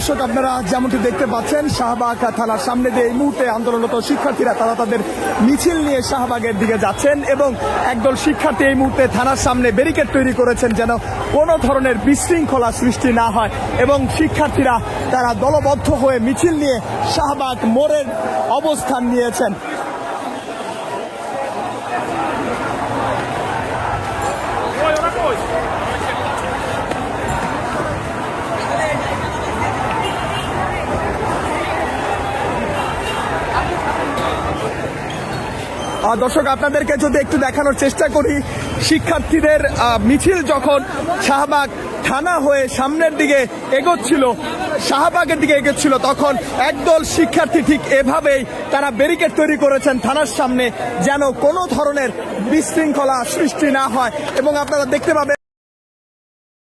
দর্শক, আপনারা যেমনটি দেখতে পাচ্ছেন, শাহবাগ থানার সামনে দিয়ে এই মুহূর্তে আন্দোলনরত শিক্ষার্থীরা তারা তাদের মিছিল নিয়ে শাহবাগের দিকে যাচ্ছেন এবং একদল শিক্ষার্থী এই মুহূর্তে থানার সামনে ব্যারিকেড তৈরি করেছেন যেন কোনো ধরনের বিশৃঙ্খলা সৃষ্টি না হয় এবং শিক্ষার্থীরা তারা দলবদ্ধ হয়ে মিছিল নিয়ে শাহবাগ মোড়ের অবস্থান নিয়েছেন। দর্শক, আপনাদেরকে যদি একটু দেখানোর চেষ্টা করি, শিক্ষার্থীদের মিছিল যখন শাহবাগ থানা হয়ে সামনের দিকে এগোচ্ছিল, শাহবাগের দিকে এগোচ্ছিল, তখন একদল শিক্ষার্থী ঠিক এভাবেই তারা ব্যারিকেড তৈরি করেছেন থানার সামনে যেন কোনো ধরনের বিশৃঙ্খলা সৃষ্টি না হয় এবং আপনারা দেখতে পাবেন